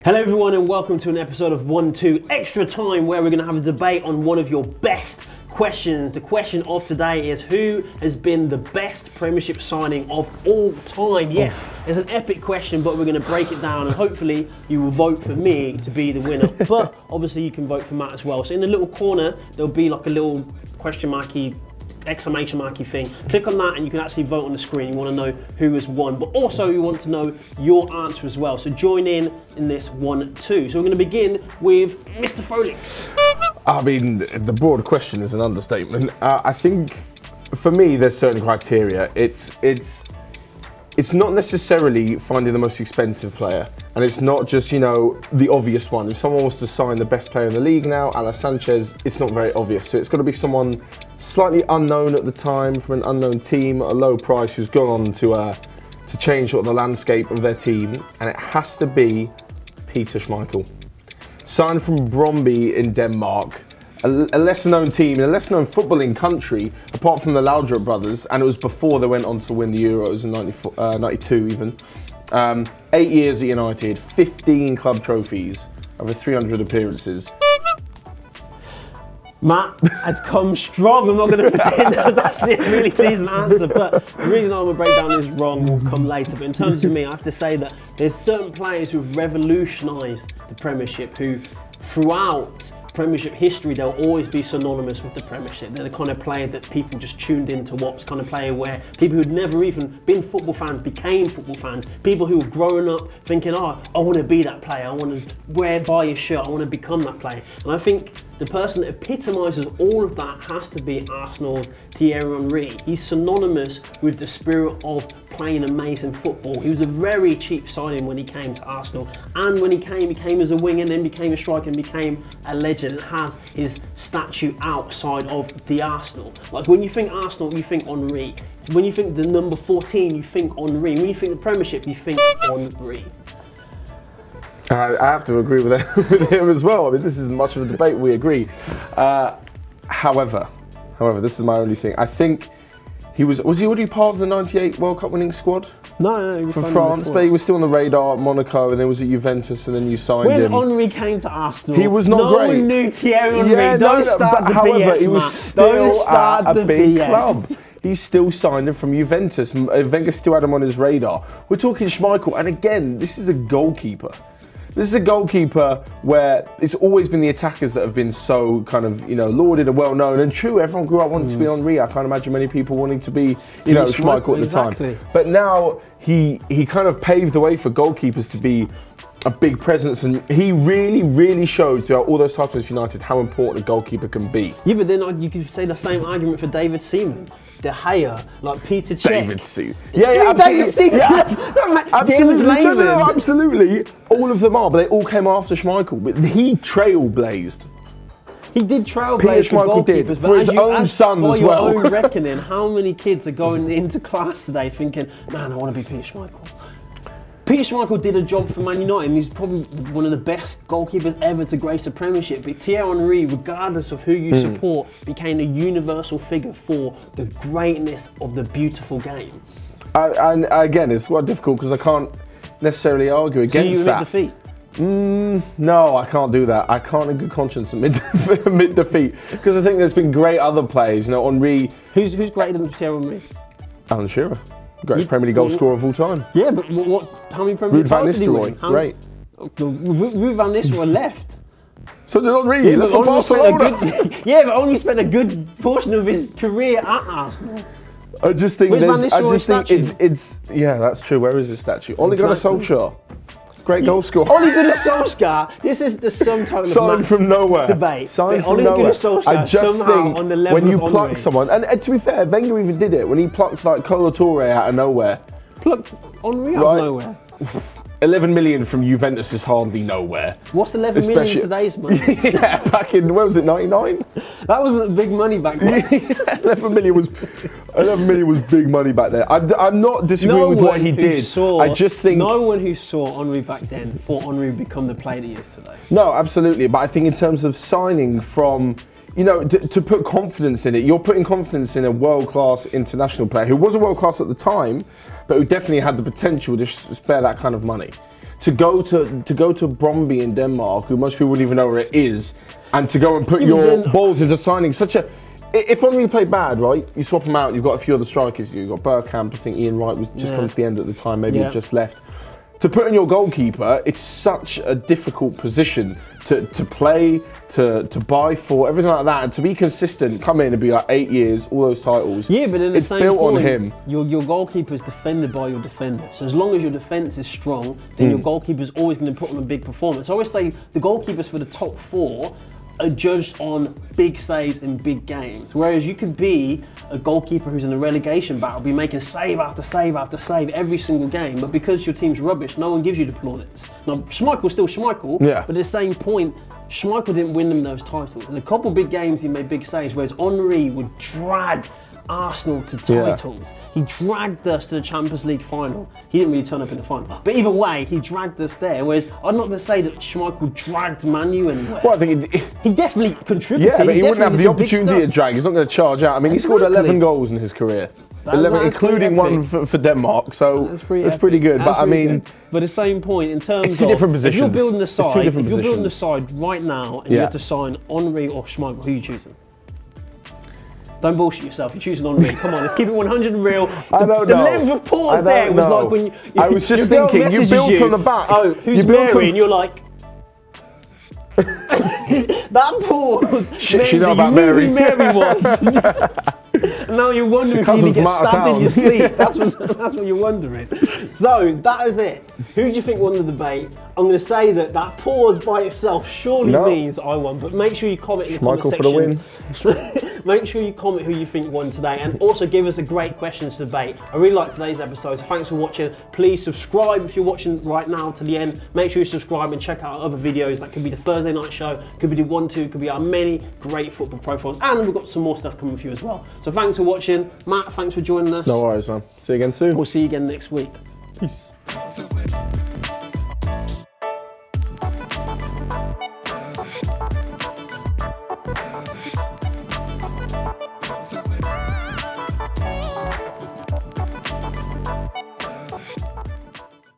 Hello everyone and welcome to an episode of 1-2 Extra Time where we're going to have a debate on one of your best questions. The question of today is who has been the best Premiership signing of all time? Yes, it's an epic question, but we're going to break it down and hopefully you will vote for me to be the winner. But obviously you can vote for Matt as well. So in the little corner there'll be like a little question marky, exclamation marky thing. Click on that and you can actually vote on the screen. You want to know who has won, but also you want to know your answer as well. So join in this 1-2. So we're going to begin with Mr. Foley. I mean, the broad question is an understatement. I think for me, there's certain criteria. It's not necessarily finding the most expensive player, and it's not just, you know, the obvious one. If someone wants to sign the best player in the league now, a la Sanchez, it's not very obvious. So it's got to be someone slightly unknown at the time, from an unknown team at a low price, who's gone on to change sort of the landscape of their team, and it has to be Peter Schmeichel. Signed from Brøndby in Denmark, a lesser known team, a lesser known footballing country, apart from the Laudrup brothers, and it was before they went on to win the Euros in 92 even. 8 years at United, 15 club trophies, over 300 appearances. Matt has come strong. I'm not going to pretend that was actually a really decent answer, but the reason I'm going to break down this wrong will come later. But in terms of me, I have to say that there's certain players who've revolutionised the Premiership, who throughout Premiership history, they'll always be synonymous with the Premiership. They're the kind of player that people just tuned in to watch, kind of player where people who'd never even been football fans became football fans. People who were growing up thinking, oh, I want to be that player, I want to buy your shirt, I want to become that player. And I think the person that epitomises all of that has to be Arsenal's Thierry Henry. He's synonymous with the spirit of playing amazing football. He was a very cheap signing when he came to Arsenal, and when he came as a winger, then became a striker and became a legend and has his statue outside of the Arsenal. Like when you think Arsenal, you think Henry. When you think the number 14, you think Henry. When you think the Premiership, you think Henry. I have to agree with him as well. I mean, this isn't much of a debate, we agree. However, this is my only thing. I think was he already part of the 98 World Cup winning squad? No, he was for France, but he was still on the radar at Monaco, and then was at Juventus, and then you signed him. When Henry came to Arsenal, he was not great. No one knew Thierry Henry. Yeah, Don't start the however, BS, he was Matt. still Don't start at the a big BS. club. He still signed him from Juventus. Wenger still had him on his radar. We're talking Schmeichel, and again, this is a goalkeeper. This is a goalkeeper where it's always been the attackers that have been so kind of, you know, lauded and well known. And true, everyone grew up wanting to be Henry. I can't imagine many people wanting to be, you know, Schmeichel at the time. But now he kind of paved the way for goalkeepers to be a big presence, and he really showed throughout all those titles with United how important a goalkeeper can be. Yeah, but then you could say the same argument for David Seaman. De Gea, like Peter Cech. David Seaman. Yeah, David Seaman. Absolutely. No, absolutely. All of them are, but they all came after Schmeichel. But he trailblazed. He did trailblaze for goalkeepers, for his own son as well. By your own reckoning, how many kids are going into class today thinking, man, I want to be Peter Schmeichel? Peter Schmeichel did a job for Man United, and he's probably one of the best goalkeepers ever to grace the Premiership. But Thierry Henry, regardless of who you support, became a universal figure for the greatness of the beautiful game. And again, it's quite difficult because I can't necessarily argue against that. So you admit defeat? No, I can't do that. I can't in good conscience admit defeat, because I think there's been great other players. You know, Henry. Who's greater than Thierry Henry? Alan Shearer. Greatest Premier League goal scorer of all time. Yeah, but how many Premier League titles did he win? Great. Ruud van Nistelrooy left. So did Henry. Yeah, for Barcelona. Yeah, but only spent a good portion of his career at Arsenal. I just think it's yeah, that's true. Where is his statue? Ole Gunnar Solskjaer. Great goal scorer. Ole Gunnar Solskjaer. This is the sum total of Matt's from nowhere. Debate. Signed from nowhere. I just think on the level when you of pluck Henry. someone, and to be fair, Wenger even did it when he plucked like Kolo Touré out of nowhere. Plucked Henry out of nowhere. 11 million from Juventus is hardly nowhere. What's 11 million in today's money? Yeah, back in, where was it, 99? That wasn't big money back then. 11 million was big money back then. I'm not disagreeing with what he did. I just think no one who saw Henry back then thought Henry would become the player he is today. No, absolutely. But I think in terms of signing from, you know, to put confidence in it, you're putting confidence in a world-class international player who was a world-class at the time, but who definitely had the potential to spare that kind of money. to go to Brøndby in Denmark, who most people wouldn't even know where it is, and to go and put your balls into signing such a. If Henry played bad, right, you swap him out. You've got a few other strikers. You've got Bergkamp. I think Ian Wright was just coming to the end at the time. Maybe he'd just left. To put in your goalkeeper, it's such a difficult position to play, to buy for, everything like that, and to be consistent, come in and be like 8 years, all those titles. Yeah, but then it's built on him. Your goalkeeper is defended by your defender. So as long as your defence is strong, then your goalkeeper is always going to put on a big performance. I always say the goalkeepers for the top 4 are judged on big saves in big games. Whereas you could be a goalkeeper who's in a relegation battle, be making save after save after save every single game, but because your team's rubbish, no one gives you the plaudits. Now, Schmeichel's still Schmeichel, but at the same point, Schmeichel didn't win them those titles. In a couple big games, he made big saves, whereas Henry would drag Arsenal to titles. He dragged us to the Champions League final. He didn't really turn up in the final. But either way, he dragged us there. Whereas I'm not going to say that Schmeichel dragged Man U anywhere. Well, I think he definitely contributed. Yeah, but he wouldn't have the opportunity to drag. He's not going to charge out. I mean, he scored 11 goals in his career. 11, including one for Denmark, so that's pretty good. But I mean, but at the same point, in terms of different positions, if you're building the side, right now, and you have to sign Henry or Schmeichel, who are you choosing? Don't bullshit yourself. You're choosing Henry. Come on, let's keep it 100 and real. I don't the know. length of pause there was like when I was just thinking, you build from the back. Oh, who's Mary? And you're like. That pause. She know about Mary. Who Mary was. And now you're wondering if you need to get stabbed in your sleep. That's what you're wondering. So that is it. Who do you think won the debate? I'm going to say that pause by itself surely means I won, but make sure you comment in the comment section. For the win. Make sure you comment who you think won today, and also give us a great questions to debate. I really like today's episode, so thanks for watching. Please subscribe if you're watching right now to the end. Make sure you subscribe and check out our other videos. That could be the Thursday night show, could be the 1-2, could be our many great football profiles, and we've got some more stuff coming for you as well. So thanks for watching. Matt, thanks for joining us. No worries, man. See you again soon. We'll see you again next week. Peace.